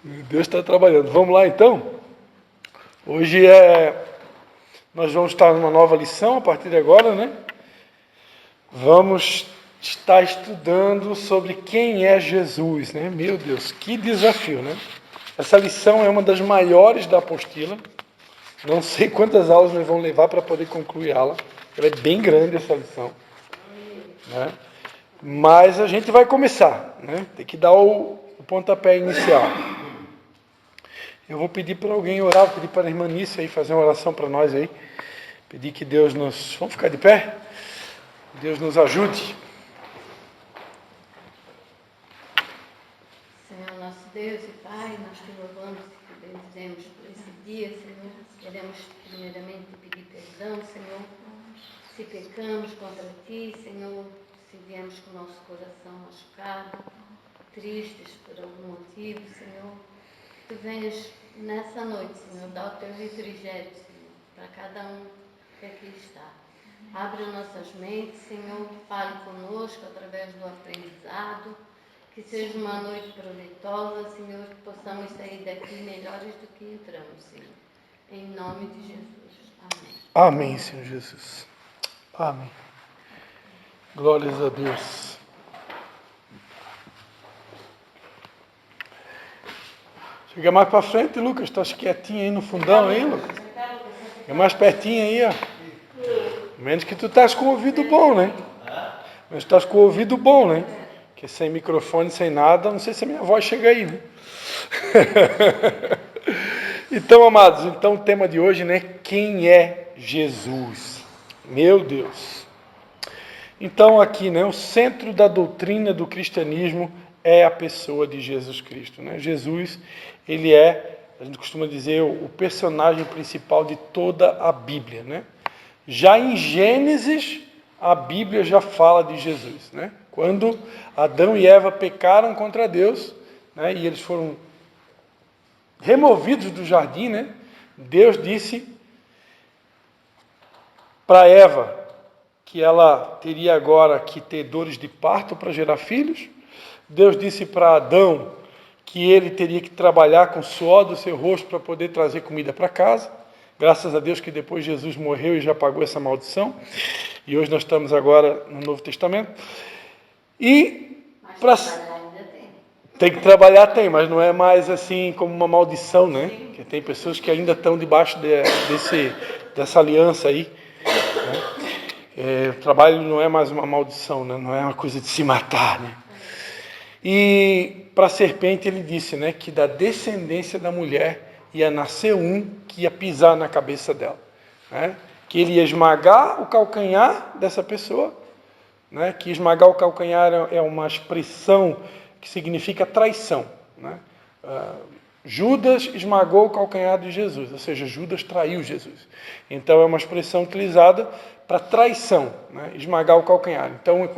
Deus está trabalhando. Vamos lá então? Hoje nós vamos estar numa nova lição a partir de agora, né? Vamos estar estudando sobre quem é Jesus, né? Meu Deus, que desafio, né? Essa lição é uma das maiores da apostila. Não sei quantas aulas nós vamos levar para poder concluir ela. Ela é bem grande essa lição, né? Mas a gente vai começar, né? Tem que dar o pontapé inicial. Eu vou pedir para alguém orar, vou pedir para a irmã Nícia aí fazer uma oração para nós aí. Pedir que Deus nos... Vamos ficar de pé? Deus nos ajude. Senhor, nosso Deus e Pai, nós te louvamos e te bendizemos por esse dia, Senhor. Queremos primeiramente pedir perdão, Senhor, se pecamos contra Ti, Senhor, se viemos com o nosso coração machucado, tristes por algum motivo, Senhor. Que Tu venhas nessa noite, Senhor, dar o Teu refrigério, Senhor, para cada um que aqui está. Abre nossas mentes, Senhor, fale conosco através do aprendizado. Que seja uma noite proveitosa, Senhor, que possamos sair daqui melhores do que entramos, Senhor. Em nome de Jesus. Amém. Amém, Senhor Jesus. Amém. Glórias a Deus. Chega mais para frente, Lucas. Estás quietinho aí no fundão, aí, Lucas? Chega mais pertinho aí, ó. Menos que tu estás com o ouvido bom, né? Mas estás com o ouvido bom, né? Que sem microfone, sem nada, não sei se a minha voz chega aí, né? Então, amados, o tema de hoje, né? Quem é Jesus? Meu Deus. Então, aqui, né? O centro da doutrina do cristianismo é a pessoa de Jesus Cristo, né? Jesus, ele é, a gente costuma dizer, o personagem principal de toda a Bíblia, né? Já em Gênesis, a Bíblia já fala de Jesus, né? Quando Adão e Eva pecaram contra Deus, né, e eles foram removidos do jardim, né? Deus disse para Eva que ela teria agora que ter dores de parto para gerar filhos. Deus disse para Adão que ele teria que trabalhar com o suor do seu rosto para poder trazer comida para casa. Graças a Deus que depois Jesus morreu e já pagou essa maldição. E hoje nós estamos agora no Novo Testamento. E tem que trabalhar, mas não é mais assim como uma maldição, né? Porque tem pessoas que ainda estão debaixo dessa aliança aí, né? O trabalho não é mais uma maldição, né? Não é uma coisa de se matar, né? E para a serpente ele disse, né, que da descendência da mulher ia nascer um que ia pisar na cabeça dela, né? Que ele ia esmagar o calcanhar dessa pessoa, né? Que esmagar o calcanhar é uma expressão que significa traição, né? Judas esmagou o calcanhar de Jesus, ou seja, Judas traiu Jesus. Então é uma expressão utilizada para traição, né? Esmagar o calcanhar. Então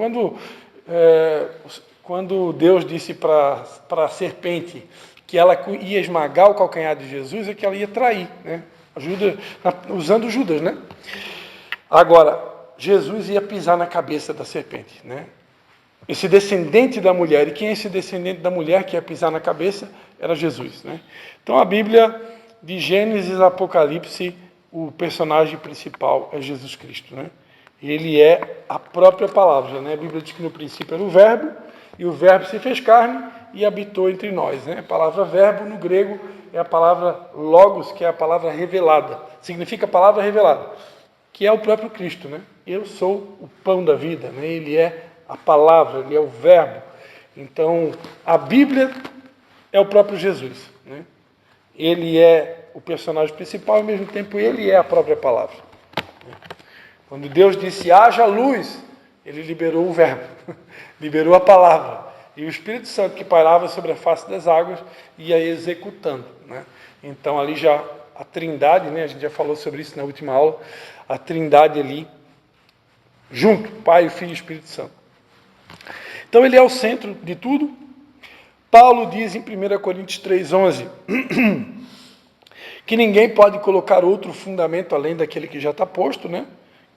quando Deus disse para a serpente que ela ia esmagar o calcanhar de Jesus, é que ela ia trair, né? Usando Judas, né? Agora, Jesus ia pisar na cabeça da serpente, né? Esse descendente da mulher, e quem é esse descendente da mulher que ia pisar na cabeça? Era Jesus, né? Então a Bíblia, de Gênesis a Apocalipse, o personagem principal é Jesus Cristo, né? Ele é a própria palavra, né? A Bíblia diz que no princípio era o verbo, e o verbo se fez carne e habitou entre nós, né? A palavra verbo no grego é a palavra logos, que é a palavra revelada, significa palavra revelada, que é o próprio Cristo, né? Eu sou o pão da vida, né? Ele é a palavra, ele é o verbo. Então, a Bíblia é o próprio Jesus, né? Ele é o personagem principal e, ao mesmo tempo, ele é a própria palavra. Quando Deus disse, haja luz, ele liberou o verbo, liberou a palavra. E o Espírito Santo, que pairava sobre a face das águas, ia executando, né? Então, ali já a trindade, né? A gente já falou sobre isso na última aula, a trindade ali, junto, Pai, o Filho e o Espírito Santo. Então ele é o centro de tudo. Paulo diz em 1 Coríntios 3,11 que ninguém pode colocar outro fundamento além daquele que já está posto, né?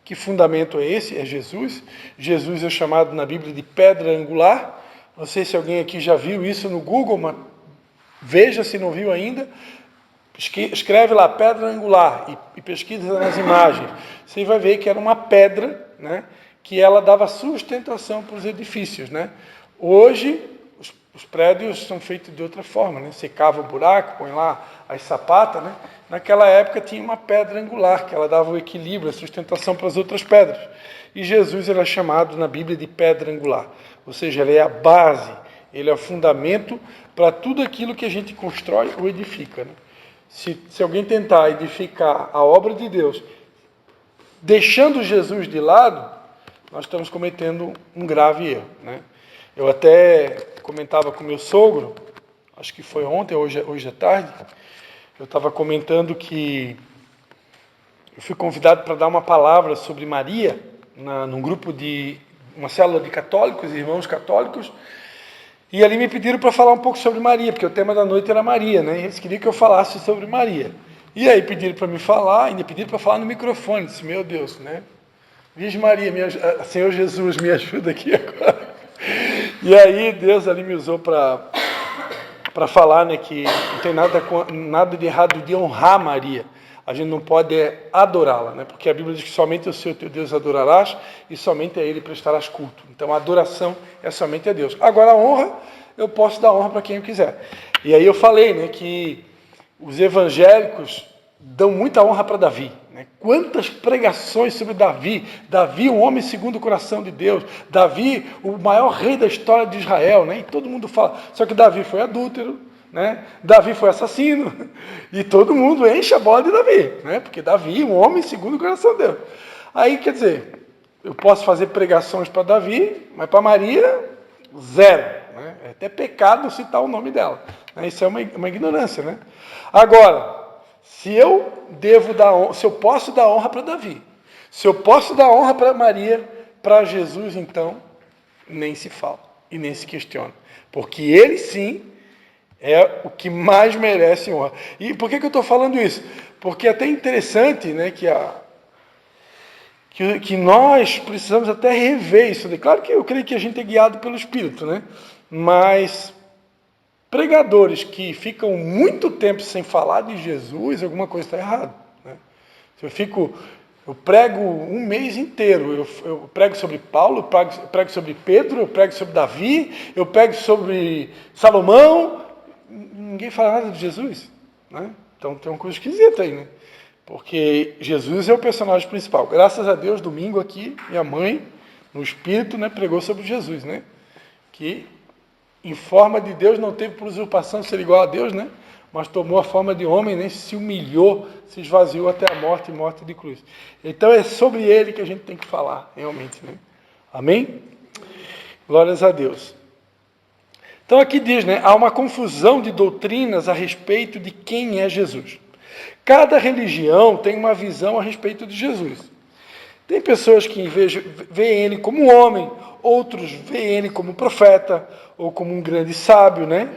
Que fundamento é esse? É Jesus. Jesus é chamado na Bíblia de pedra angular. Não sei se alguém aqui já viu isso no Google, mas Veja se não viu ainda, escreve lá pedra angular e pesquisa nas imagens. Você vai ver que era uma pedra, né, que ela dava sustentação para os edifícios, né? Hoje, os prédios são feitos de outra forma, né? Você cava o buraco, põe lá as sapatas, né? Naquela época tinha uma pedra angular, que ela dava o equilíbrio, a sustentação para as outras pedras. E Jesus era chamado na Bíblia de pedra angular. Ou seja, ele é a base, ele é o fundamento para tudo aquilo que a gente constrói ou edifica, né? Se alguém tentar edificar a obra de Deus, deixando Jesus de lado, nós estamos cometendo um grave erro, né? Eu até comentava com meu sogro, acho que foi ontem, hoje à tarde, eu estava comentando que eu fui convidado para dar uma palavra sobre Maria, num grupo de uma célula de católicos, irmãos católicos, e ali me pediram para falar um pouco sobre Maria, porque o tema da noite era Maria, né? E eles queriam que eu falasse sobre Maria. E aí pediram para me falar, ainda pediram para falar no microfone. Disse, meu Deus, né? Virgem Maria, Senhor Jesus, me ajuda aqui agora. E aí Deus ali me usou para falar, né, que não tem nada de errado de honrar Maria. A gente não pode adorá-la, né? Porque a Bíblia diz que somente o Senhor teu Deus adorarás e somente a Ele prestarás culto. Então a adoração é somente a Deus. Agora a honra, eu posso dar honra para quem eu quiser. E aí eu falei, né, que os evangélicos dão muita honra para Davi, né? Quantas pregações sobre Davi, um homem segundo o coração de Deus, Davi, o maior rei da história de Israel, né? E todo mundo fala, só que Davi foi adúltero, né? Davi foi assassino, e todo mundo enche a bola de Davi, né? Porque Davi, um homem segundo o coração de Deus. Aí, quer dizer, eu posso fazer pregações para Davi, mas para Maria, zero, né? É até pecado citar o nome dela, né? Isso é uma ignorância, né? Agora, se eu posso dar honra para Davi, se eu posso dar honra para Maria, para Jesus, então, nem se fala e nem se questiona, porque ele sim é o que mais merece honra. E por que eu estou falando isso? Porque é até interessante, né, que nós precisamos até rever isso. Claro que eu creio que a gente é guiado pelo Espírito, né? Mas pregadores que ficam muito tempo sem falar de Jesus, alguma coisa está errada, né? Eu prego um mês inteiro, eu prego sobre Paulo, eu prego sobre Pedro, eu prego sobre Davi, eu prego sobre Salomão, ninguém fala nada de Jesus, né? Então tem uma coisa esquisita aí, né? Porque Jesus é o personagem principal. Graças a Deus, domingo aqui, minha mãe, no Espírito, né, pregou sobre Jesus, né? Que em forma de Deus não teve por usurpação ser igual a Deus, né? Mas tomou a forma de homem, né? Se humilhou, se esvaziou até a morte e morte de cruz. Então é sobre ele que a gente tem que falar, realmente, né? Amém? Glórias a Deus. Então aqui diz, né? Há uma confusão de doutrinas a respeito de quem é Jesus. Cada religião tem uma visão a respeito de Jesus. Tem pessoas que veem ele como um homem, outros veem ele como profeta, ou como um grande sábio, né?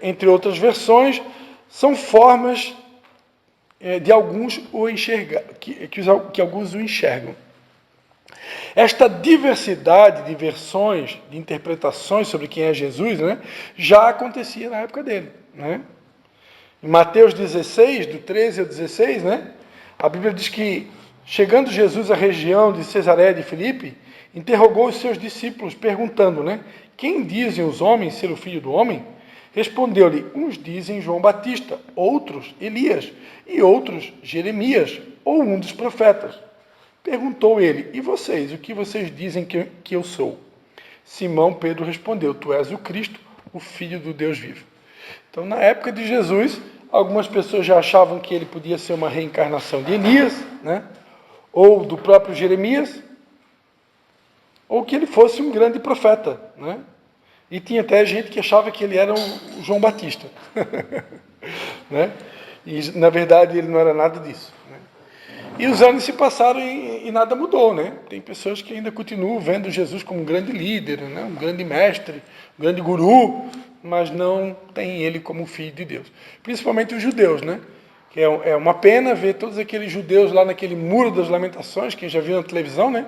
Entre outras versões, são formas de alguns o enxergar, que alguns o enxergam. Esta diversidade de versões, de interpretações sobre quem é Jesus, né, já acontecia na época dele, né? Em Mateus 16, do 13 ao 16, né, a Bíblia diz que, chegando Jesus à região de Cesareia de Filipe, interrogou os seus discípulos, perguntando, né, quem dizem os homens ser o Filho do Homem? Respondeu-lhe, uns dizem João Batista, outros Elias, e outros Jeremias, ou um dos profetas. Perguntou ele, e vocês, o que vocês dizem que eu sou? Simão Pedro respondeu, tu és o Cristo, o Filho do Deus vivo. Então, na época de Jesus, algumas pessoas já achavam que ele podia ser uma reencarnação de Elias, né? Ou do próprio Jeremias, ou que ele fosse um grande profeta, né? E tinha até gente que achava que ele era o João Batista, né? E, na verdade, ele não era nada disso, né? E os anos se passaram e nada mudou, né? Tem pessoas que ainda continuam vendo Jesus como um grande líder, né? Um grande mestre, um grande guru, mas não tem ele como filho de Deus. Principalmente os judeus, né? Que é uma pena ver todos aqueles judeus lá naquele Muro das Lamentações, quem já viu na televisão, né?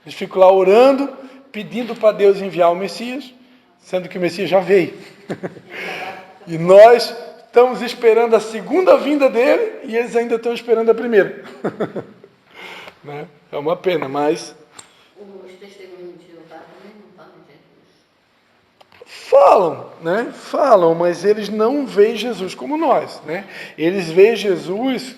Eles ficam lá orando, pedindo para Deus enviar o Messias, sendo que o Messias já veio. E nós estamos esperando a segunda vinda dele e eles ainda estão esperando a primeira. Né? É uma pena, mas... Os testemunhos de Jeová também não falam de Jesus. Falam, né? Falam, mas eles não veem Jesus como nós, né? Eles veem Jesus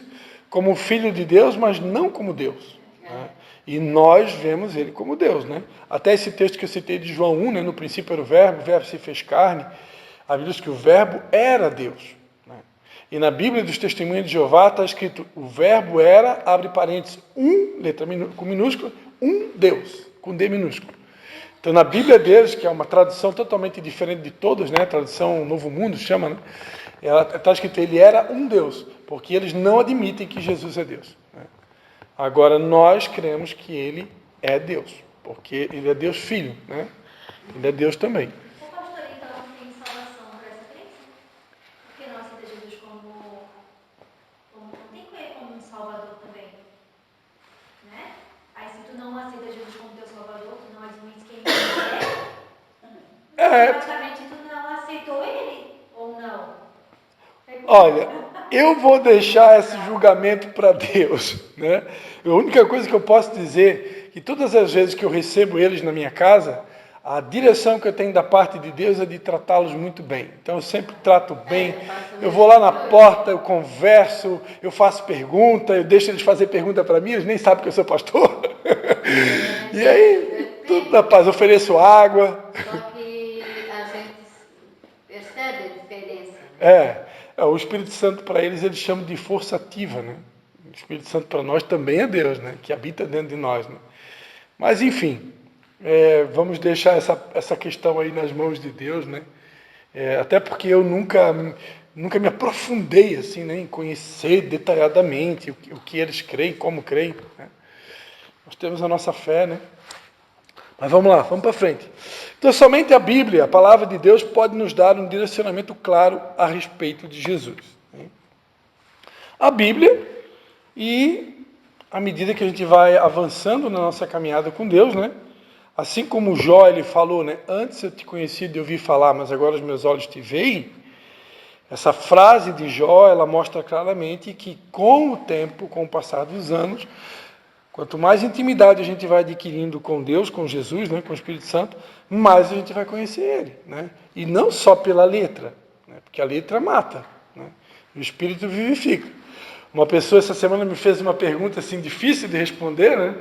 como filho de Deus, mas não como Deus. Né? E nós vemos ele como Deus, né? Até esse texto que eu citei de João 1, né? No princípio era o verbo se fez carne. A Bíblia diz que o verbo era Deus. Né? E na Bíblia dos Testemunhos de Jeová está escrito, o verbo era, abre parênteses, letra com minúscula, Deus, com D minúsculo. Então, na Bíblia deles, que é uma tradução totalmente diferente de todas, né? A tradução Novo Mundo chama, né? Está escrito, ele era Deus, porque eles não admitem que Jesus é Deus. Né? Agora, nós cremos que ele é Deus, porque ele é Deus Filho, né? Ele é Deus também. O pastor, então, não tem salvação para essa crença? Porque não aceita Jesus não tem que ver como um salvador também, né? Aí se tu não aceita Jesus como teu salvador, tu não admite quem ele é, praticamente tu não aceitou ele, ou não? Olha, eu vou deixar esse julgamento para Deus, né? A única coisa que eu posso dizer é que todas as vezes que eu recebo eles na minha casa, a direção que eu tenho da parte de Deus é de tratá-los muito bem. Então eu sempre trato bem, eu vou lá na porta, eu converso, eu faço pergunta, eu deixo eles fazer pergunta para mim, eles nem sabem que eu sou pastor. E aí, tudo na paz, eu ofereço água. Só que a gente percebe a diferença. O Espírito Santo para eles chamam de força ativa, né? O Espírito Santo para nós também é Deus, né? Que habita dentro de nós, né? Mas enfim, vamos deixar essa questão aí nas mãos de Deus, né? Até porque eu nunca me aprofundei assim, né? Em conhecer detalhadamente o que eles creem, como creem. Né? Nós temos a nossa fé, né? Mas vamos lá, vamos para frente. Então, somente a Bíblia, a palavra de Deus, pode nos dar um direcionamento claro a respeito de Jesus. Né? A Bíblia, e à medida que a gente vai avançando na nossa caminhada com Deus, né? Assim como Jó, ele falou, né? Antes eu te conheci de ouvir falar, mas agora os meus olhos te veem. Essa frase de Jó, ela mostra claramente que com o tempo, com o passar dos anos, quanto mais intimidade a gente vai adquirindo com Deus, com Jesus, né, com o Espírito Santo, mais a gente vai conhecer Ele. Né? E não só pela letra, né, porque a letra mata, né, o Espírito vivifica. Uma pessoa essa semana me fez uma pergunta assim difícil de responder, né?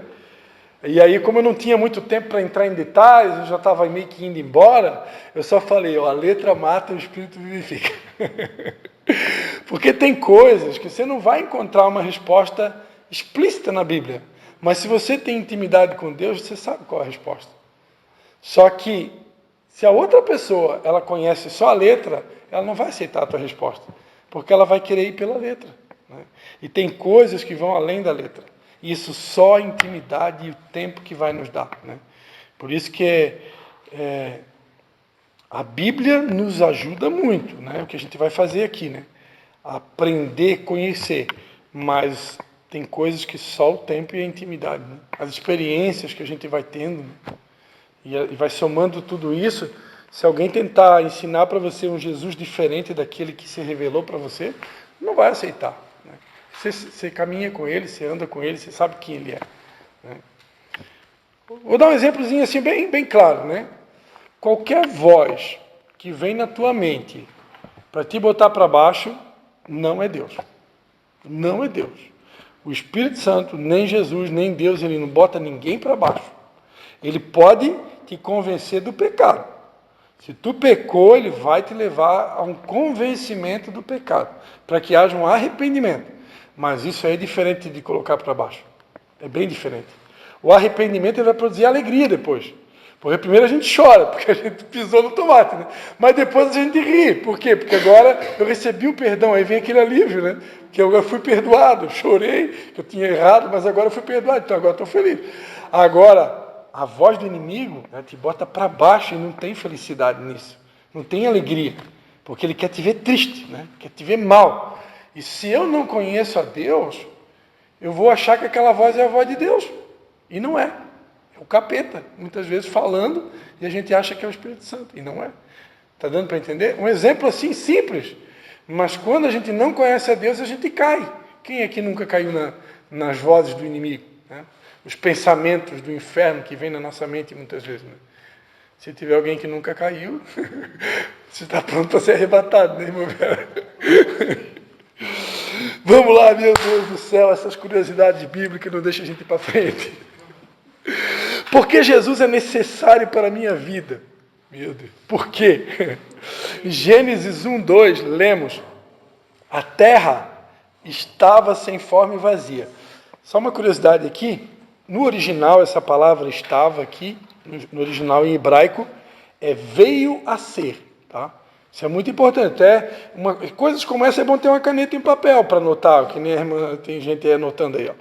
E aí, como eu não tinha muito tempo para entrar em detalhes, eu já estava meio que indo embora, eu só falei, a letra mata e o Espírito vivifica. Porque tem coisas que você não vai encontrar uma resposta explícita na Bíblia. Mas se você tem intimidade com Deus, você sabe qual é a resposta. Só que, se a outra pessoa, ela conhece só a letra, ela não vai aceitar a tua resposta. Porque ela vai querer ir pela letra. Né? E tem coisas que vão além da letra. Isso só a intimidade e o tempo que vai nos dar. Né? Por isso que a Bíblia nos ajuda muito. Né? O que a gente vai fazer aqui. Né? Aprender, conhecer. Mas... tem coisas que só o tempo e a intimidade, né? As experiências que a gente vai tendo, né? E vai somando tudo isso. Se alguém tentar ensinar para você um Jesus diferente daquele que se revelou para você, não vai aceitar. Né? Você caminha com ele, você anda com ele, você sabe quem ele é. Né? Vou dar um exemplozinho assim bem claro. Né? Qualquer voz que vem na tua mente para te botar para baixo, não é Deus. Não é Deus. O Espírito Santo, nem Jesus, nem Deus, ele não bota ninguém para baixo. Ele pode te convencer do pecado. Se tu pecou, ele vai te levar a um convencimento do pecado, para que haja um arrependimento. Mas isso aí é diferente de colocar para baixo. É bem diferente. O arrependimento ele vai produzir alegria depois. Porque primeiro a gente chora, porque a gente pisou no tomate, né? Mas depois a gente ri. Por quê? Porque agora eu recebi o perdão, aí vem aquele alívio, né? Que eu fui perdoado, chorei, que eu tinha errado, mas agora eu fui perdoado, então agora estou feliz. Agora, a voz do inimigo, né, te bota para baixo e não tem felicidade nisso. Não tem alegria, porque ele quer te ver triste, né? Quer te ver mal. E se eu não conheço a Deus, eu vou achar que aquela voz é a voz de Deus. E não é. É o capeta, muitas vezes falando, e a gente acha que é o Espírito Santo, e não é. Está dando para entender? Um exemplo assim simples. Mas quando a gente não conhece a Deus, a gente cai. Quem aqui nunca caiu nas vozes do inimigo? Né? Os pensamentos do inferno que vem na nossa mente muitas vezes. Né? Se tiver alguém que nunca caiu, você está pronto para ser arrebatado, né, irmão? Vamos lá, meu Deus do céu, essas curiosidades bíblicas não deixam a gente ir para frente. Porque Jesus é necessário para a minha vida. Meu Deus. Por quê? Em Gênesis 1:2, lemos: a terra estava sem forma e vazia. Só uma curiosidade aqui, no original, essa palavra estava aqui, no original em hebraico, veio a ser, tá? Isso é muito importante. Coisas como essa é bom ter uma caneta em papel para anotar, que nem a irmã, tem gente aí anotando aí, ó.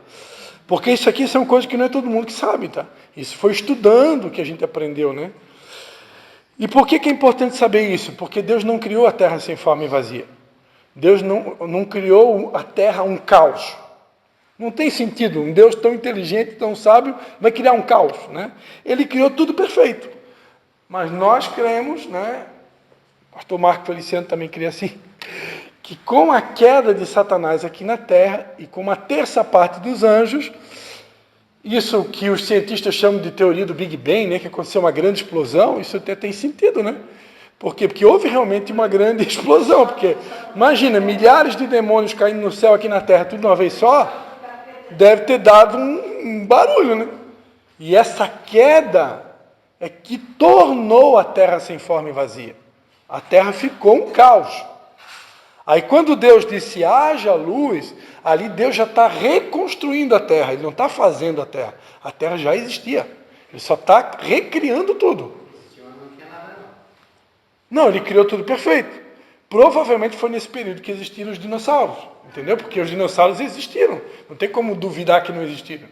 Porque isso aqui são coisas que não é todo mundo que sabe, tá? Isso foi estudando que a gente aprendeu, né? E por que é importante saber isso? Porque Deus não criou a terra sem forma e vazia. Deus não criou a terra um caos. Não tem sentido. Um Deus tão inteligente, tão sábio, vai criar um caos, né? Ele criou tudo perfeito. Mas nós cremos, né? O pastor Marco Feliciano também crê assim, que com a queda de Satanás aqui na terra e com uma terça parte dos anjos, isso que os cientistas chamam de teoria do Big Bang, né, que aconteceu uma grande explosão, isso até tem sentido, né? Por quê? Porque houve realmente uma grande explosão, porque imagina, milhares de demônios caindo no céu aqui na terra, tudo de uma vez só, deve ter dado um barulho, né? E essa queda é que tornou a terra sem forma e vazia. A terra ficou um caos. Aí quando Deus disse, haja luz, ali Deus já está reconstruindo a terra, Ele não está fazendo a terra já existia, Ele só está recriando tudo. Não, Ele criou tudo perfeito. Provavelmente foi nesse período que existiram os dinossauros, entendeu? Porque os dinossauros existiram, não tem como duvidar que não existiram.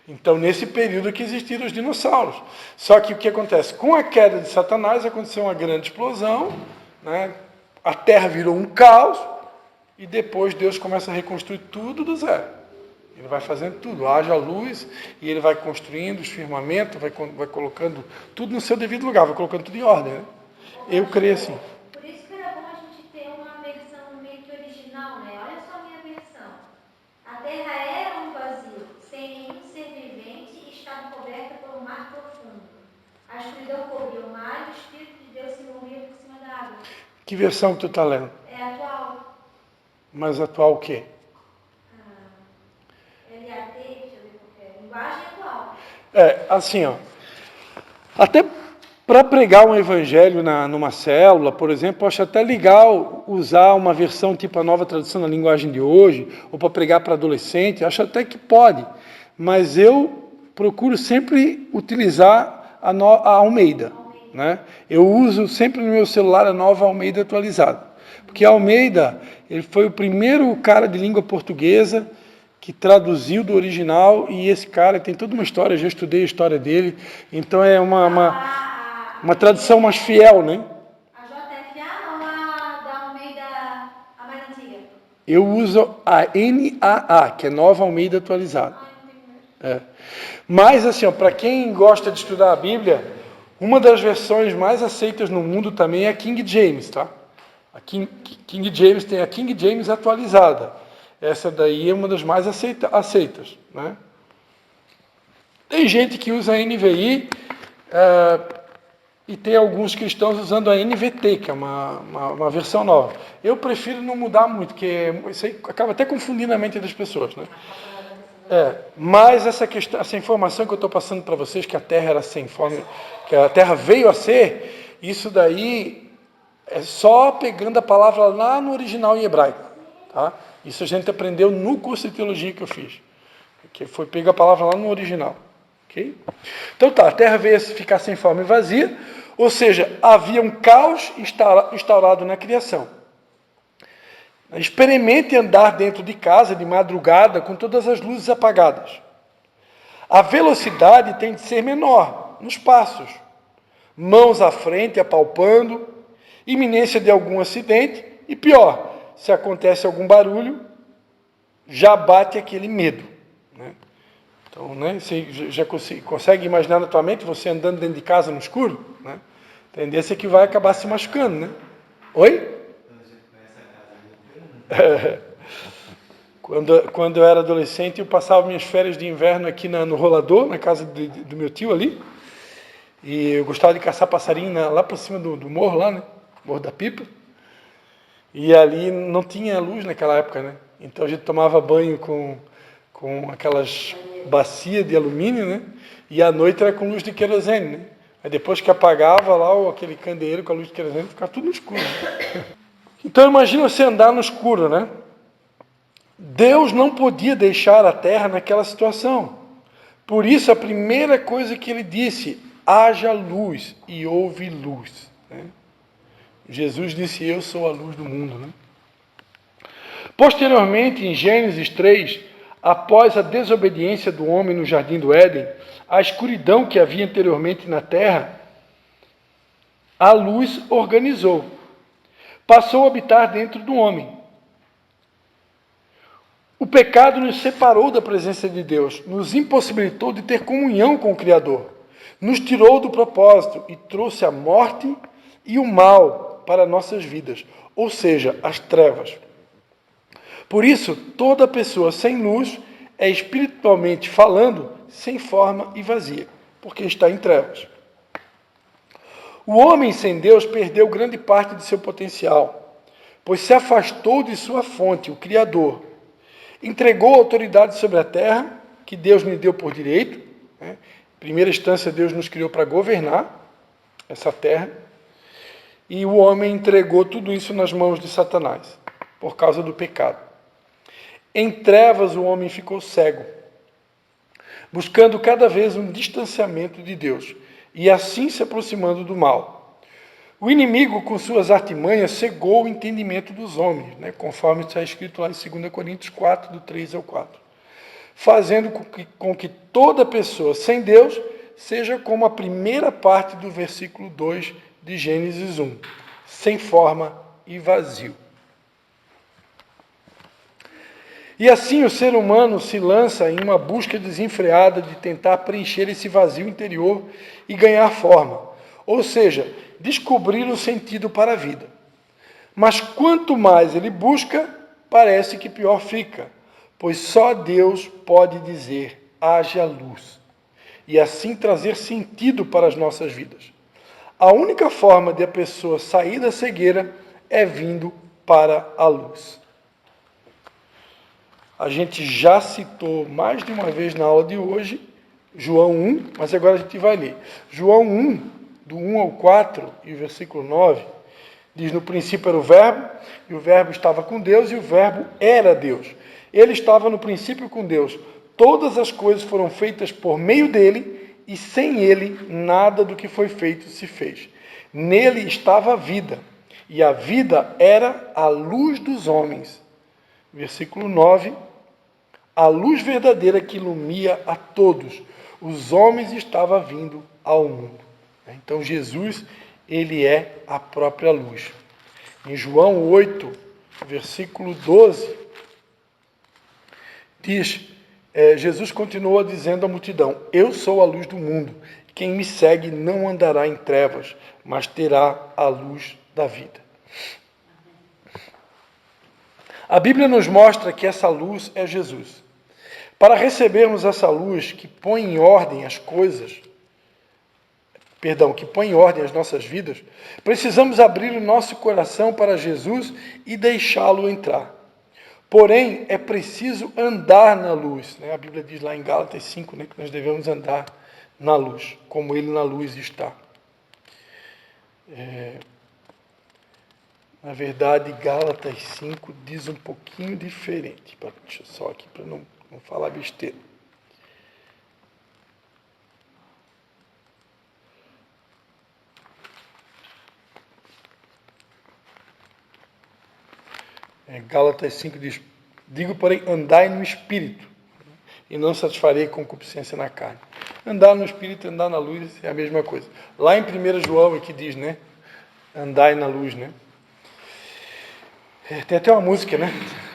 Então, nesse período que existiram os dinossauros. Só que o que acontece? Com a queda de Satanás, aconteceu uma grande explosão, né? A terra virou um caos, e depois Deus começa a reconstruir tudo do zero. Ele vai fazendo tudo, haja luz, e Ele vai construindo os firmamentos, vai colocando tudo no seu devido lugar, vai colocando tudo em ordem. Né? Eu creio assim. Por isso que era bom a gente ter uma versão meio que original, né? Olha só a minha versão. A terra era um vazio, sem nenhum ser vivente, e estava coberta por um mar profundo. A escuridão cobria o mar e o Espírito de Deus se movia por cima da água. Que versão que tu está lendo? É atual. Mas atual o quê? LAT, deixa eu ver qual é. Linguagem atual. Assim, ó. Até para pregar um evangelho numa célula, por exemplo, eu acho até legal usar uma versão tipo a Nova Tradução da Linguagem de hoje, ou para pregar para adolescente, acho até que pode. Mas eu procuro sempre utilizar a Almeida. Né? Eu uso sempre no meu celular a Nova Almeida atualizada. Porque a Almeida, ele foi o primeiro cara de língua portuguesa que traduziu do original, e esse cara tem toda uma história, eu já estudei a história dele, então é uma tradução mais fiel, né? A JFA ou a da Almeida, a mais antiga? Eu uso a NAA, que é Nova Almeida atualizada. Mas, assim, para quem gosta de estudar a Bíblia, uma das versões mais aceitas no mundo também é a King James, tá? A King James tem a King James atualizada. Essa daí é uma das mais aceitas, né? Tem gente que usa a NVI e tem alguns cristãos usando a NVT, que é uma versão nova. Eu prefiro não mudar muito, porque isso aí acaba até confundindo a mente das pessoas, né? Mas essa informação que eu estou passando para vocês, que a Terra era sem forma, que a Terra veio a ser, isso daí é só pegando a palavra lá no original em hebraico, tá? Isso a gente aprendeu no curso de teologia que eu fiz, que foi pegar a palavra lá no original, ok? Então tá, a Terra veio a ficar sem forma e vazia, ou seja, havia um caos instaurado na criação. Experimente andar dentro de casa de madrugada com todas as luzes apagadas. A velocidade tem de ser menor nos passos. Mãos à frente, apalpando, iminência de algum acidente e pior, se acontece algum barulho, já bate aquele medo. Né? Então, né, você já consegue imaginar na tua mente você andando dentro de casa no escuro? Né? A tendência é que vai acabar se machucando, né? Oi? Quando eu era adolescente, eu passava minhas férias de inverno aqui no Rolador, na casa do meu tio ali. E eu gostava de caçar passarinho lá por cima do morro, lá, né? Morro da Pipa. E ali não tinha luz naquela época, né? Então a gente tomava banho com aquelas bacias de alumínio, né? E à noite era com luz de querosene, né? Aí depois que apagava lá aquele candeeiro com a luz de querosene, ficava tudo no escuro. Né? Então imagina você andar no escuro, né? Deus não podia deixar a terra naquela situação. Por isso a primeira coisa que ele disse, haja luz, e houve luz. Né? Jesus disse, eu sou a luz do mundo. Né? Posteriormente, em Gênesis 3, após a desobediência do homem no jardim do Éden, a escuridão que havia anteriormente na terra, a luz organizou. Passou a habitar dentro do homem. O pecado nos separou da presença de Deus, nos impossibilitou de ter comunhão com o Criador, nos tirou do propósito e trouxe a morte e o mal para nossas vidas, ou seja, as trevas. Por isso, toda pessoa sem luz é espiritualmente falando sem forma e vazia, porque está em trevas. O homem sem Deus perdeu grande parte de seu potencial, pois se afastou de sua fonte, o Criador. Entregou a autoridade sobre a terra, que Deus lhe deu por direito. Né? Em primeira instância, Deus nos criou para governar essa terra. E o homem entregou tudo isso nas mãos de Satanás, por causa do pecado. Em trevas, o homem ficou cego, buscando cada vez um distanciamento de Deus, e assim se aproximando do mal. O inimigo, com suas artimanhas, cegou o entendimento dos homens, né, conforme está escrito lá em 2 Coríntios 4, do 3 ao 4, fazendo com que toda pessoa sem Deus seja como a primeira parte do versículo 2 de Gênesis 1, sem forma e vazio. E assim o ser humano se lança em uma busca desenfreada de tentar preencher esse vazio interior e ganhar forma, ou seja, descobrir um sentido para a vida. Mas quanto mais ele busca, parece que pior fica, pois só Deus pode dizer, haja luz, e assim trazer sentido para as nossas vidas. A única forma de a pessoa sair da cegueira é vindo para a luz. A gente já citou mais de uma vez na aula de hoje, João 1, mas agora a gente vai ler. João 1, do 1 ao 4 e o versículo 9, diz, no princípio era o verbo, e o verbo estava com Deus, e o verbo era Deus. Ele estava no princípio com Deus. Todas as coisas foram feitas por meio dele, e sem ele nada do que foi feito se fez. Nele estava a vida, e a vida era a luz dos homens. Versículo 9, a luz verdadeira que ilumina a todos. Os homens estavam vindo ao mundo. Então Jesus, ele é a própria luz. Em João 8, versículo 12, diz, Jesus continua dizendo à multidão, eu sou a luz do mundo, quem me segue não andará em trevas, mas terá a luz da vida. A Bíblia nos mostra que essa luz é Jesus. Para recebermos essa luz que põe em ordem as coisas, que põe em ordem as nossas vidas, precisamos abrir o nosso coração para Jesus e deixá-lo entrar. Porém, é preciso andar na luz. Né? A Bíblia diz lá em Gálatas 5, né, que nós devemos andar na luz, como Ele na luz está. Na verdade, Gálatas 5 diz um pouquinho diferente. Deixa eu só aqui para não falar besteira. Gálatas 5 diz, digo, porém, andai no Espírito, e não satisfarei concupiscência na carne. Andar no Espírito e andar na luz é a mesma coisa. Lá em 1 João é que diz, né? Andai na luz, né? Tem até uma música, né?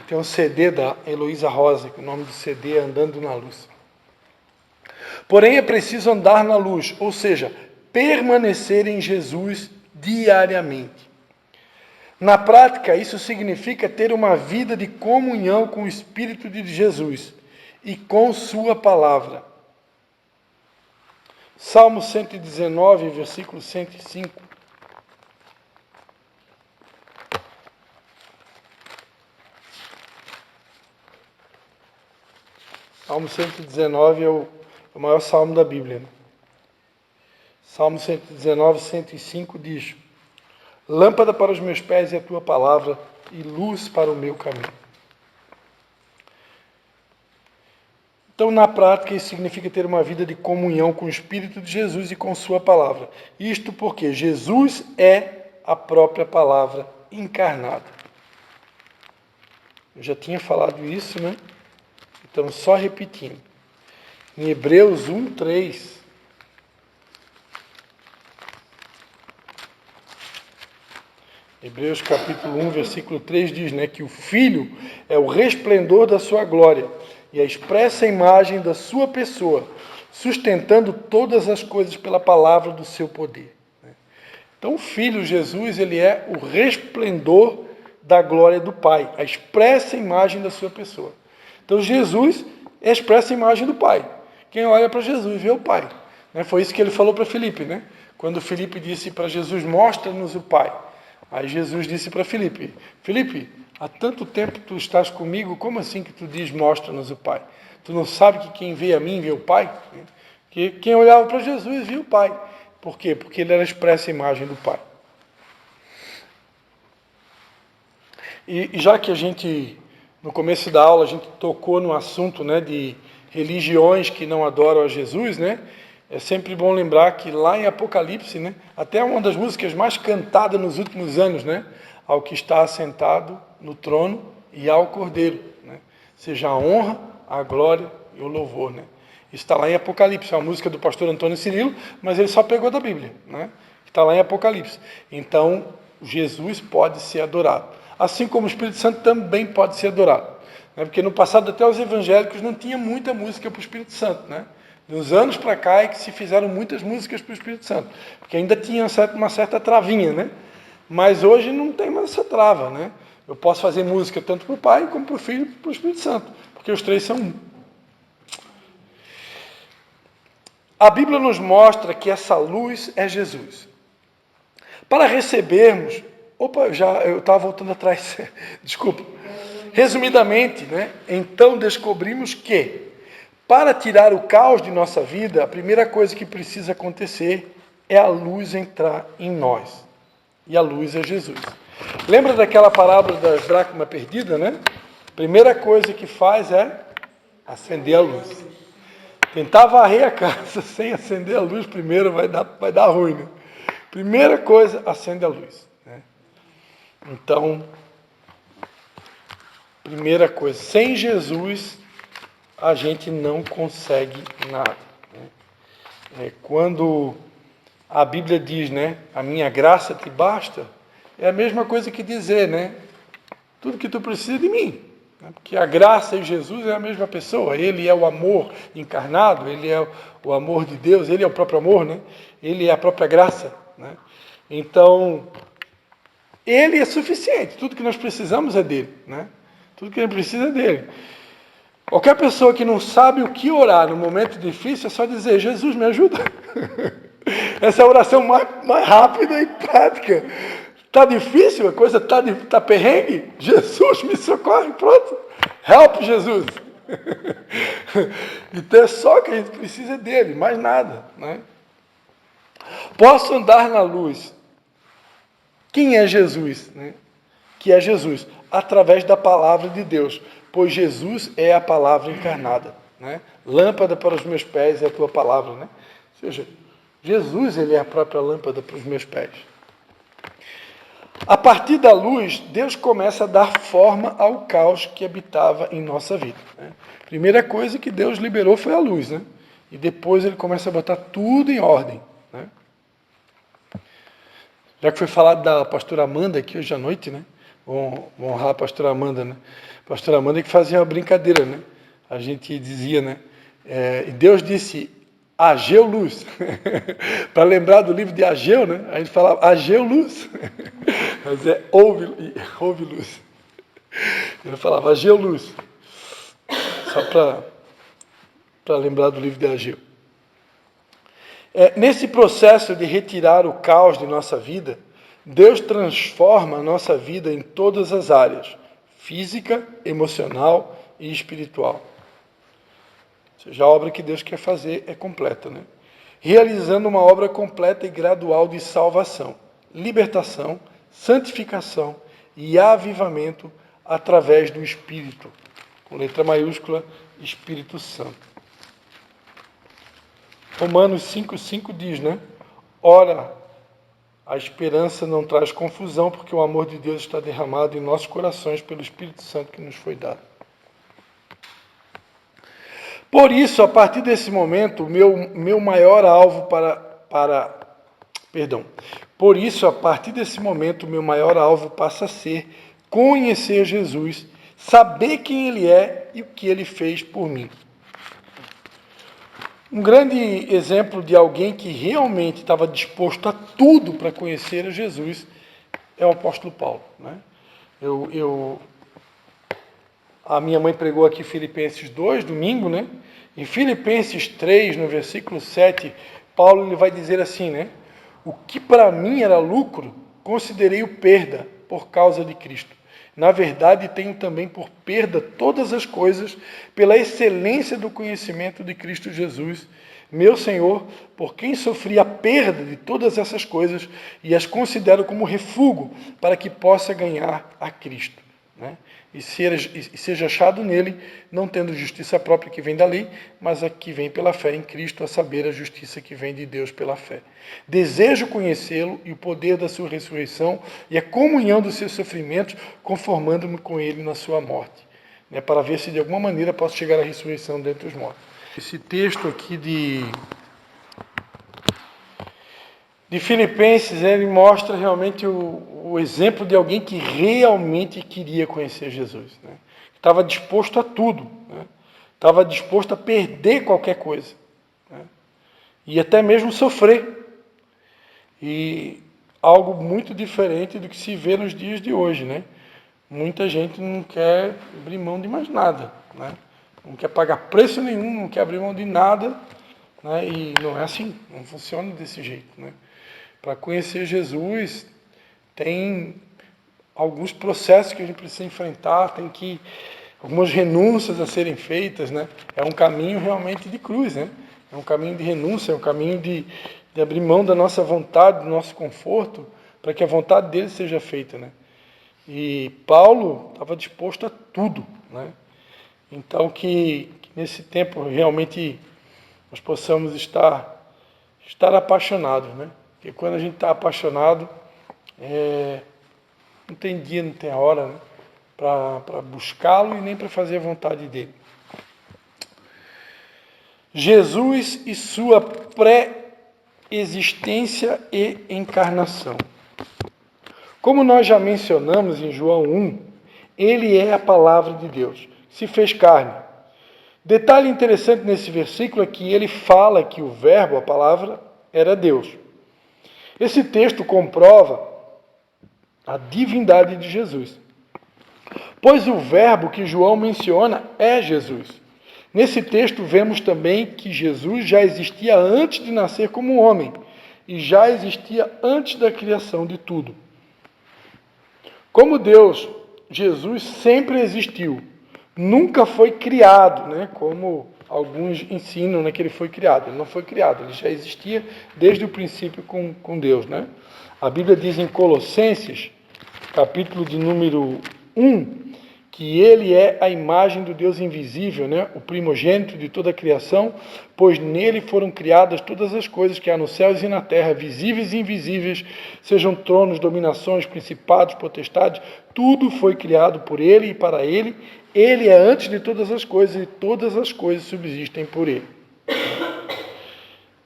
Tem um CD da Heloísa Rosa, que o nome do CD é Andando na Luz. Porém, é preciso andar na luz, ou seja, permanecer em Jesus diariamente. Na prática, isso significa ter uma vida de comunhão com o Espírito de Jesus e com sua palavra. Salmo 119, versículo 105. Salmo 119 é o maior salmo da Bíblia. Salmo 119, 105 diz: Lâmpada para os meus pés é a tua palavra e luz para o meu caminho. Então, na prática, isso significa ter uma vida de comunhão com o Espírito de Jesus e com sua palavra. Isto porque Jesus é a própria palavra encarnada. Eu já tinha falado isso, né? Então, só repetindo. Em Hebreus 1, 3. Hebreus capítulo 1, versículo 3 diz, né, que o Filho é o resplendor da sua glória e a expressa imagem da sua pessoa, sustentando todas as coisas pela palavra do seu poder. Então, o Filho Jesus, ele é o resplendor da glória do Pai, a expressa imagem da sua pessoa. Então, Jesus é a expressa imagem do Pai. Quem olha para Jesus vê o Pai. Foi isso que ele falou para Filipe, né? Quando Filipe disse para Jesus, mostra-nos o Pai. Aí Jesus disse para Filipe, Filipe, há tanto tempo tu estás comigo, como assim que tu diz, mostra-nos o Pai? Tu não sabe que quem vê a mim vê o Pai? Que quem olhava para Jesus via o Pai. Por quê? Porque ele era a expressa imagem do Pai. E já que a gente, no começo da aula, a gente tocou no assunto, né, de religiões que não adoram a Jesus, né? É sempre bom lembrar que lá em Apocalipse, né, até uma das músicas mais cantadas nos últimos anos, né, ao que está assentado no trono e ao Cordeiro, né, seja a honra, a glória e o louvor, né. Isso está lá em Apocalipse, é uma música do pastor Antônio Cirilo, mas ele só pegou da Bíblia, né, está lá em Apocalipse. Então, Jesus pode ser adorado, assim como o Espírito Santo também pode ser adorado, né, porque no passado até os evangélicos não tinha muita música para o Espírito Santo, né. Dos anos para cá é que se fizeram muitas músicas para o Espírito Santo, porque ainda tinha uma certa travinha, né? Mas hoje não tem mais essa trava, né? Eu posso fazer música tanto para o Pai, como para o Filho e para o Espírito Santo, porque os três são um. A Bíblia nos mostra que essa luz é Jesus. Para recebermos... eu estava voltando atrás, desculpa. Resumidamente, né? Então descobrimos que para tirar o caos de nossa vida, a primeira coisa que precisa acontecer é a luz entrar em nós. E a luz é Jesus. Lembra daquela parábola da dracma perdida, né? Primeira coisa que faz é acender a luz. Tentar varrer a casa sem acender a luz primeiro vai dar ruim, né? Primeira coisa, acende a luz, né? Então, primeira coisa, sem Jesus a gente não consegue nada, né? Quando a Bíblia diz, né, a minha graça te basta, é a mesma coisa que dizer, né, tudo que tu precisa de mim, né? Porque a graça e Jesus é a mesma pessoa, ele é o amor encarnado, ele é o amor de Deus, ele é o próprio amor, né? Ele é a própria graça, né? Então, ele é suficiente, tudo que nós precisamos é dele, né? Tudo que a gente precisa é dele. Qualquer pessoa que não sabe o que orar no momento difícil é só dizer, Jesus, me ajuda. Essa é a oração mais rápida e prática. Está difícil, a coisa está perrengue? Jesus, me socorre, pronto. Help, Jesus. Então é só que a gente precisa dele, mais nada, né? Posso andar na luz. Quem é Jesus, né? Que é Jesus? Através da palavra de Deus. Pois Jesus é a palavra encarnada, né? Lâmpada para os meus pés é a tua palavra, né? Ou seja, Jesus, ele é a própria lâmpada para os meus pés. A partir da luz, Deus começa a dar forma ao caos que habitava em nossa vida, né? Primeira coisa que Deus liberou foi a luz, né? E depois ele começa a botar tudo em ordem, né? Já que foi falado da pastora Amanda aqui hoje à noite, né? Vamos honrar a pastora Amanda, né? A pastora Amanda que fazia uma brincadeira, né? A gente dizia, né? E Deus disse, Ageu Luz. Para lembrar do livro de Ageu, né? A gente falava Ageu Luz. Mas é ouve luz. Ele falava Ageu Luz. Só para lembrar do livro de Ageu. Nesse processo de retirar o caos de nossa vida, Deus transforma a nossa vida em todas as áreas, física, emocional e espiritual. Ou seja, a obra que Deus quer fazer é completa, né? Realizando uma obra completa e gradual de salvação, libertação, santificação e avivamento através do Espírito, com letra maiúscula, Espírito Santo. Romanos 5,5 diz, né? Ora, a esperança não traz confusão, porque o amor de Deus está derramado em nossos corações pelo Espírito Santo que nos foi dado. Por isso, a partir desse momento, meu maior alvo Por isso, a partir desse momento, o meu maior alvo passa a ser conhecer Jesus, saber quem Ele é e o que Ele fez por mim. Um grande exemplo de alguém que realmente estava disposto a tudo para conhecer a Jesus é o apóstolo Paulo, né? A minha mãe pregou aqui Filipenses 2, domingo, né? Em Filipenses 3, no versículo 7, Paulo ele vai dizer assim, né? O que para mim era lucro, considerei-o perda por causa de Cristo. Na verdade, tenho também por perda todas as coisas pela excelência do conhecimento de Cristo Jesus, meu Senhor, por quem sofri a perda de todas essas coisas e as considero como refúgio para que possa ganhar a Cristo, né? E seja achado nele, não tendo justiça própria que vem da lei, mas a que vem pela fé em Cristo, a saber, a justiça que vem de Deus pela fé. Desejo conhecê-lo e o poder da sua ressurreição e a comunhão dos seus sofrimentos, conformando-me com ele na sua morte, né, para ver se de alguma maneira posso chegar à ressurreição dentre os mortos. Esse texto aqui de Filipenses, ele mostra realmente o exemplo de alguém que realmente queria conhecer Jesus, né? Estava disposto a tudo, né? Estava disposto a perder qualquer coisa, né? E até mesmo sofrer. E algo muito diferente do que se vê nos dias de hoje, né? Muita gente não quer abrir mão de mais nada, né? Não quer pagar preço nenhum, não quer abrir mão de nada, né? E não é assim, não funciona desse jeito, né? Para conhecer Jesus, tem alguns processos que a gente precisa enfrentar, tem algumas renúncias a serem feitas, né? É um caminho realmente de cruz, né? É um caminho de renúncia, é um caminho de abrir mão da nossa vontade, do nosso conforto, para que a vontade dele seja feita, né? E Paulo estava disposto a tudo, né? Então que nesse tempo realmente nós possamos estar apaixonados, né? Porque quando a gente está apaixonado, não tem dia, não tem hora, né, para buscá-lo e nem para fazer a vontade dele. Jesus e sua pré-existência e encarnação. Como nós já mencionamos em João 1, ele é a palavra de Deus, se fez carne. Detalhe interessante nesse versículo é que ele fala que o verbo, a palavra, era Deus. Esse texto comprova a divindade de Jesus, pois o verbo que João menciona é Jesus. Nesse texto vemos também que Jesus já existia antes de nascer como homem e já existia antes da criação de tudo. Como Deus, Jesus sempre existiu, nunca foi criado, né? Como alguns ensinam, né, que ele foi criado. Ele não foi criado, ele já existia desde o princípio com Deus, né? A Bíblia diz em Colossenses, capítulo de número 1, que ele é a imagem do Deus invisível, né? O primogênito de toda a criação, pois nele foram criadas todas as coisas que há nos céus e na terra, visíveis e invisíveis, sejam tronos, dominações, principados, potestades, tudo foi criado por ele e para ele. Ele é antes de todas as coisas e todas as coisas subsistem por ele.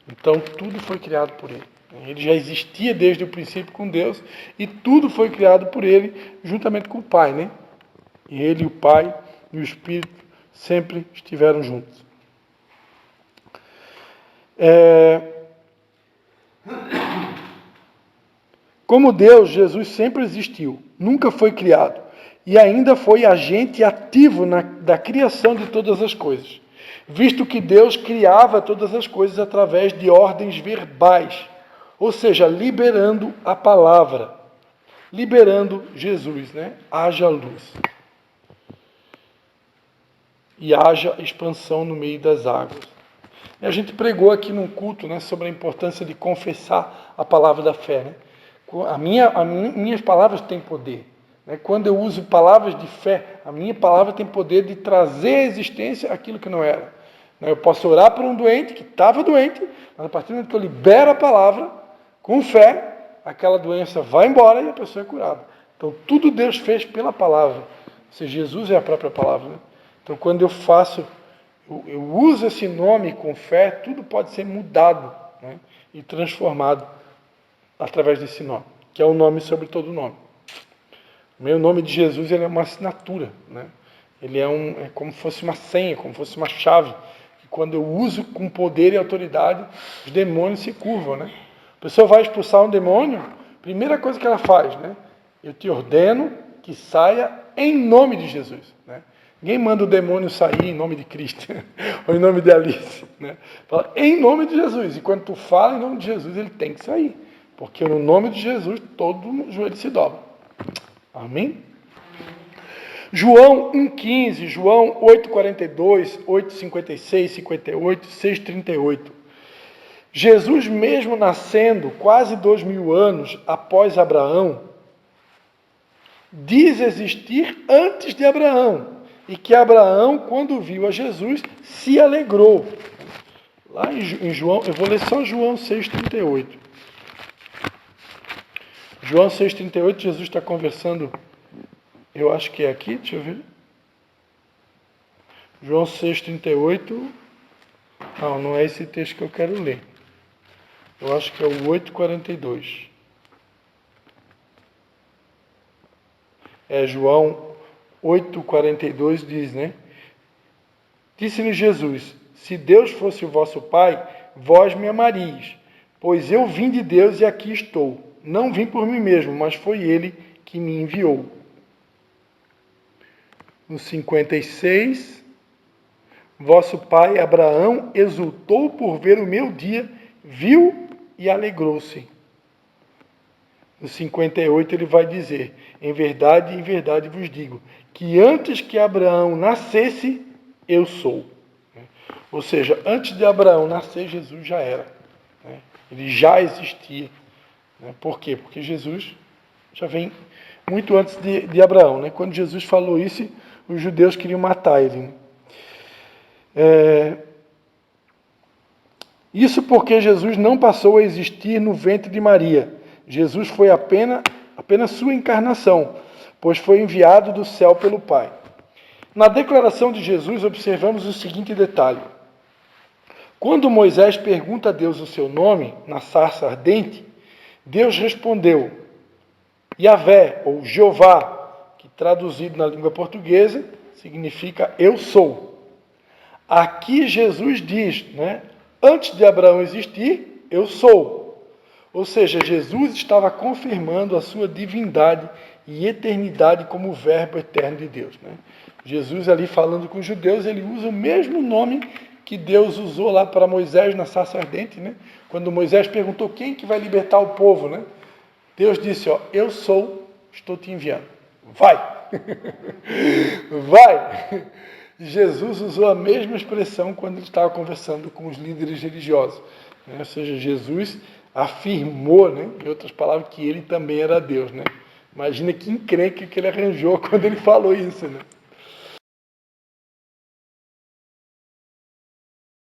Então, tudo foi criado por ele. Ele já existia desde o princípio com Deus e tudo foi criado por ele juntamente com o Pai, né? E ele, o Pai e o Espírito sempre estiveram juntos. Como Deus, Jesus sempre existiu, nunca foi criado e ainda foi agente ativo da criação de todas as coisas, visto que Deus criava todas as coisas através de ordens verbais, ou seja, liberando a palavra, liberando Jesus, né? Haja luz. E haja expansão no meio das águas. E a gente pregou aqui num culto, né, sobre a importância de confessar a palavra da fé, né? Minhas palavras têm poder. Né? Quando eu uso palavras de fé, a minha palavra tem poder de trazer à existência aquilo que não era. Eu posso orar por um doente que estava doente, mas a partir do momento que eu libero a palavra, com fé, aquela doença vai embora e a pessoa é curada. Então, tudo Deus fez pela palavra. Ou seja, Jesus é a própria palavra. Né? Então, quando eu uso esse nome com fé, tudo pode ser mudado, né? E transformado através desse nome, que é o nome sobre todo nome. O meu nome de Jesus, ele é uma assinatura, né? Ele é como se fosse uma senha, como se fosse uma chave, que quando eu uso com poder e autoridade, os demônios se curvam, né? A pessoa vai expulsar um demônio, primeira coisa que ela faz, né? Eu te ordeno que saia em nome de Jesus, né? Ninguém manda o demônio sair em nome de Cristo, ou em nome de Alice, né? Fala, em nome de Jesus, e quando tu fala em nome de Jesus, ele tem que sair. Porque no nome de Jesus, todo joelho se dobra. Amém? João 1,15, João 8,42, 8,56, 58, 6,38. Jesus mesmo nascendo quase 2000 anos após Abraão, diz existir antes de Abraão. E que Abraão, quando viu a Jesus, se alegrou. Lá em João, eu vou ler só João 6,38. João 6,38, Jesus está conversando, eu acho que é aqui, deixa eu ver. João 6,38, não é esse texto que eu quero ler. Eu acho que é o 8,42. João 8,42 diz, né? Disse-lhe Jesus, se Deus fosse o vosso Pai, vós me amarias, pois eu vim de Deus e aqui estou. Não vim por mim mesmo, mas foi Ele que me enviou. No 56, vosso pai Abraão exultou por ver o meu dia, viu e alegrou-se. No 58 ele vai dizer, em verdade vos digo, que antes que Abraão nascesse, eu sou. Ou seja, antes de Abraão nascer, Jesus já era. Ele já existia. Por quê? Porque Jesus já vem muito antes de Abraão. Né? Quando Jesus falou isso, os judeus queriam matar ele. Isso porque Jesus não passou a existir no ventre de Maria. Jesus foi apenas sua encarnação, pois foi enviado do céu pelo Pai. Na declaração de Jesus, observamos o seguinte detalhe. Quando Moisés pergunta a Deus o seu nome, na sarça ardente, Deus respondeu, Yahvé, ou Jeová, que traduzido na língua portuguesa, significa eu sou. Aqui Jesus diz, né, antes de Abraão existir, eu sou. Ou seja, Jesus estava confirmando a sua divindade e eternidade como o verbo eterno de Deus. Né? Jesus ali falando com os judeus, ele usa o mesmo nome que Deus usou lá para Moisés na sarça ardente, né? Quando Moisés perguntou quem que vai libertar o povo, né? Deus disse, eu sou, estou te enviando. Vai! Vai! Jesus usou a mesma expressão quando ele estava conversando com os líderes religiosos. Né? Ou seja, Jesus afirmou, né, em outras palavras, que ele também era Deus. Né? Imagina que encrenca que ele arranjou quando ele falou isso. Né?